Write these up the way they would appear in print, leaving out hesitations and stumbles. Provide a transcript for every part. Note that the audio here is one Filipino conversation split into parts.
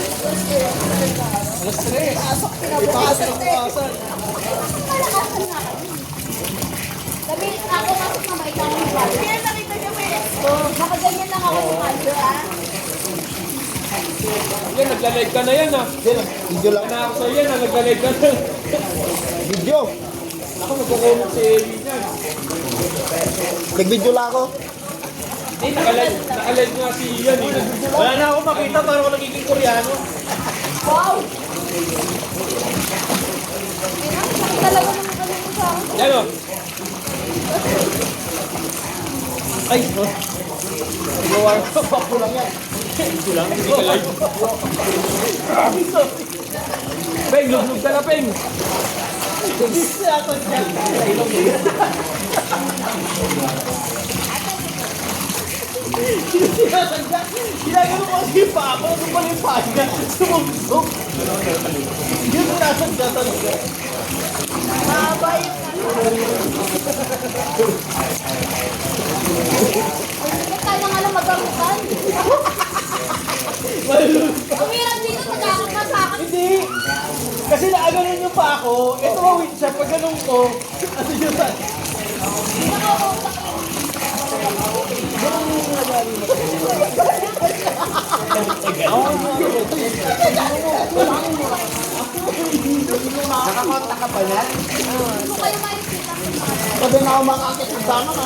Alas 3. Pasok, pinabukasan na eh. Malakasan nga kami. Sabi, ako kasi mamay ka ng bago. Kaya nakita niyo may Nakaganyan lang ako sa kalyo, ha? Yan, nagla-live ka na yan ah. Video lang. Kana ako sa'yo yan, nagla-live ka na. Video. Ako, nagkukumot si Eli yan. Nag-video lang ako. Eh, naka-live nga si Ian eh. Wala na ako makita, parang ako nagiging Koreano. Wow! Talaga naman kami mo sa akin. Yan o. Ay, oh. Gawa ko. Papo lang yan. Ito lang, hindi ka live. Peng, luglog ka na, Peng. Ginagano ko kasi yung paa ko, nung pala yung paa niya, sumubsog. Yun yung nasadya talaga. mahaba yung Hindi tayo nga lang magarutan. Ang hirap dito, nagkakot ka sa akin. Hindi. Kasi naaganon yung paa ko, ito mawin siya, pag ganun ko, ano yun sa... Nakakontak ka pa yan? Kung kayo makikita ko sa akin. Sabi na ako makakit ng dama ha.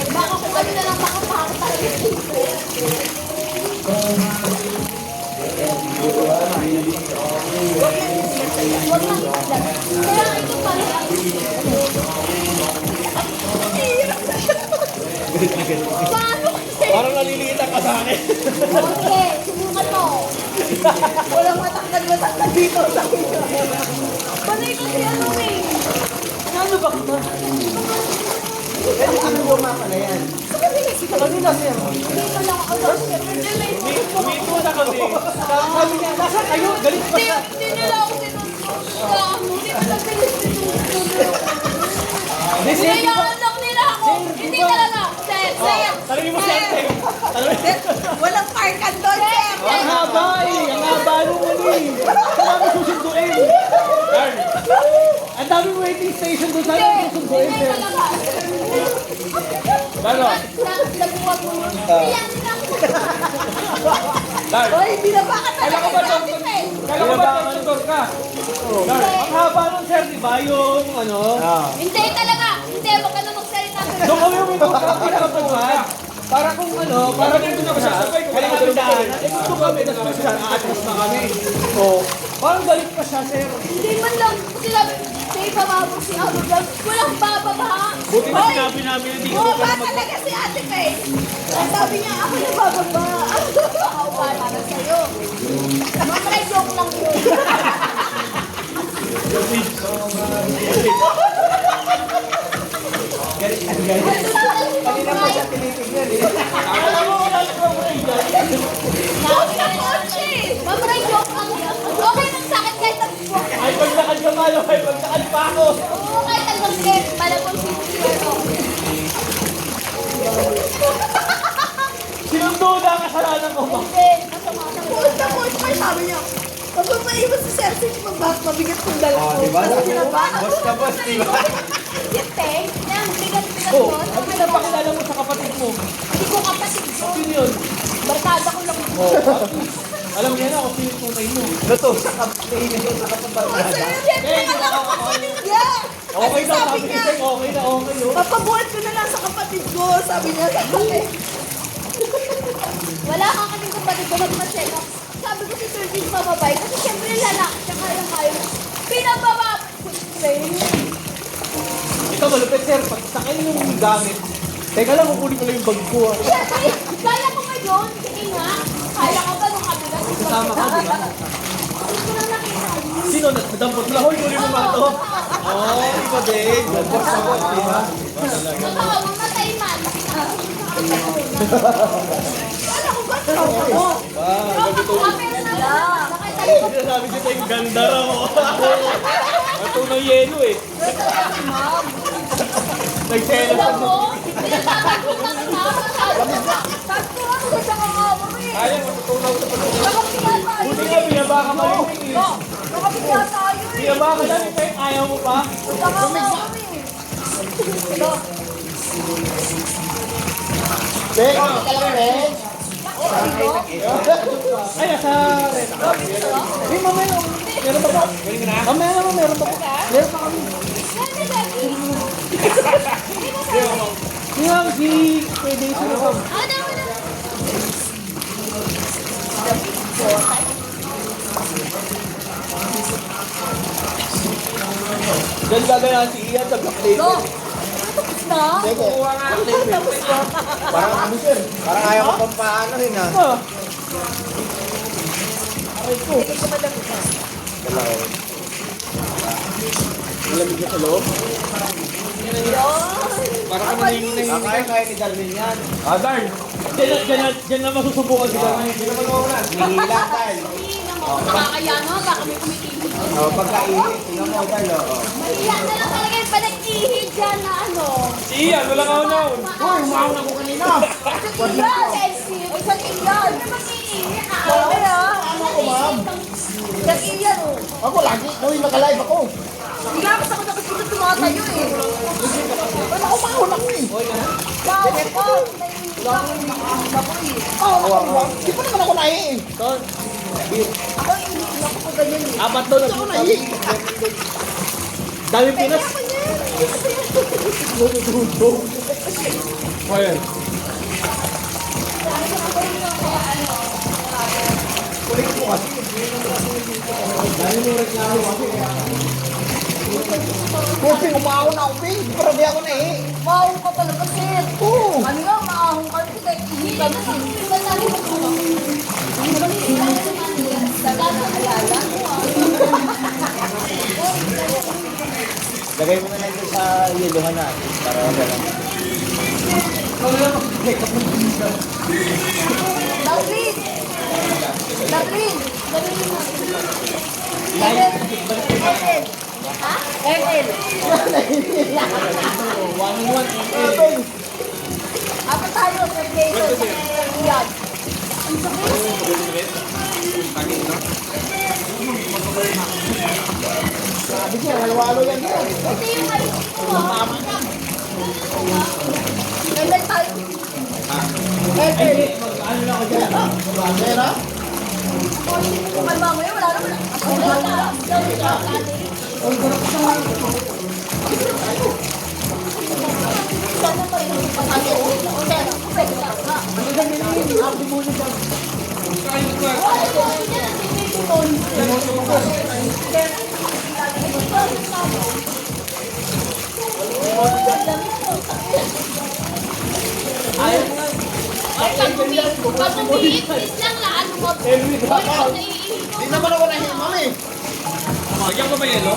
Baka kung kayo na lang makapakot tayo. Huwag lang. Kaya ito pala ang paano kasi? Parang naliliitan ka sa akin. Okay, subukan mo. walang matangkad dito sa akin. Panay kasi ano eh. Ano ba kita? Ano mo mapa na yan? Kanina sir. Hindi pa lang ako. Umito na kami. Sabi niya, nasaan kayo? Galit pa siya. Hindi nila ako sinusunod. Hindi pa lang sinusunod. Hinayaan lang nila ako. Hindi talaga. Sir. Talagin mo siya. Walang parkan doon, sir. Ang haba eh. Ang haba nung ano eh. Kailangan susunduin. Darn. Ang daming waiting station doon. Saan yung susunduin Hindi sir? talaga. Darn o. Nabuwag mo yun. Iyan nila ako. Darn. Hoy, binaba ka Kala ko talaga ba sa doktor? akin eh. Kala ko ba doktor ka? Ang haba nung sir, di ba? Yung ano. Hindi talaga. Hindi, wag ka na magsalita. Doon kami umito. Pinakapagwan. Para kung ano, para Parang ito na masasabay ko. kaya kami daanan. Eh gusto kami, tapos siya, aatras na kami. So, parang galit pa siya, sir. Hindi man lang. Sila, may pamabog si Abo Vlog. Walang bababa. Buti na sinabi namin, hindi ko Oo, ba talaga si Ate Faye? Ang sabi niya, ako na bababa. Ako para sa'yo. Mamay joke lang yun. Kanina pa siya tinitignan eh. Alam mo, wala na mo na Mamay joke lang yun. Okay lang sa akin kahit nag-walk. Ay, paglakad ka malo, ay paglakad pa ako. Oo, kahit nag-walk. Malapon si Kuya. Sinundo na ang kasalanan ko ba? Hindi, masama sa Tapos pa, sabi niya, pag maiwan si Sir Six, mabigat kong dala ko. di ba? Tapos binaba. Boss ka boss, di ba? Yung teng, yan, bigat-bigat Oh, doon. ang pinapakilala mo sa kapatid mo. Hindi ko kapatid ko. Sino yun? Barkada ko lang. Alam niya na kung sino yung tunay mo. Luto sa kapatid. Sa kapatid. Siyempre, alam ko kapatid niya. Okay Kasi na, sabi sabi niya, niya, okay na, okay oh. papabuhat ko na lang sa kapatid ko. Sabi niya sa akin. Wala kang kaming kapatid ko magpa-check up. Sabi ko si Sir Jim mababay kasi siyempre lalaki siya kaya. Pinababa ko si Ito malupit sir, pag sakay yung gamit. Teka lang, kukunin ko lang yung bag ko ah. Siyempre, kaya ko ngayon. Sige nga. Kaya ko ba nung kabila? Kasama ka, di ba? Hindi ko lang nakita. Sino? Nadampot lang. Hoy, kunin mo ba ito? Oo, ikaw din. Boss na boss, di ba? Totoo, mamatay man. Ano ko ba? Oo. Sinasabi ko yung ganda raw. Natunaw yelo eh. Nagselos Alam ako. mo, pinagpapagod na kita. Sabi ko, ano ba siya kakawa mo eh? Kaya matutunaw sa pagkakas. Bakit pinapaayo Buti kami ka malimig eh. Nakabigla tayo eh. Hindi ba ka lang kahit ayaw mo pa? Nakakama kami. Be, hindi ka lang, be. Ay, nasa red. Hey, mamaya. Meron pa po. Mamaya naman, meron pa po. Meron pa kami. Yung si pwede sila po. Diyan gagayan si Ian sa Black Lake. Tapos na? Sige. Parang ano sir? Parang ayaw ko pang paanohin ha. Ah, Hindi ko malamig na. Malamig na sa loob. Para ka nanginginig. Kaya ni Darwin yan. Ah, Darn. Diyan na masusubukan sila. Hindi naman ako na. Nihila tayo. Nakakaya no, baka may kumikilig. Pagkainit, tingnan mo tayo. Mahiya na lang talaga yung panag-ihi dyan na ano. Si Ian, wala ka na. Uy, umaon ako kanina. Iyan! Sensitive! Ay, sa iyan! Ano mag-iihi? Grabe ah. Ano ko, ma'am? Nag-iyan oh. Ako lagi, gawin nakalive ako. Hindi ako sa nakikita tumatayo eh. Wala ako maon ako eh. Bakit ko? Ako Di pa naman ako nai eh. Ako hindi ako po ganyan eh. Apat doon. Ako nai. Dami Pinas. O, yan. Kasi umaon ako eh. Pero di ako nai. Maahong ka talaga sir. Oo. Ano nga, maahong ka kasi nag-ihi ka na eh. Diba sabi mo po? Nagkakaalala mo ah. Lagay mo na lang dito sa yeluhan natin. Para wala. Dablin! Dablin! Ethel! Ha? Ethel! Apa tayo sa Jason? Yan. Sabi niya, walwalo yan dito. Ito yung ayos ko ah. Kailan tayo? Ethel! Ano lang ako dyan? Pera? Kung ano mamaya, wala naman. Wala na. Gawin ka natin. Sana pa rin yung patayo. Pero, pwede ka nga. Wala ko ako dyan ang sinipon. Ay, pag umiit, please lang na ano mo. Uy, ako naiihi ko. Di naman ako nahimam eh. Lagyan ko ba yelo?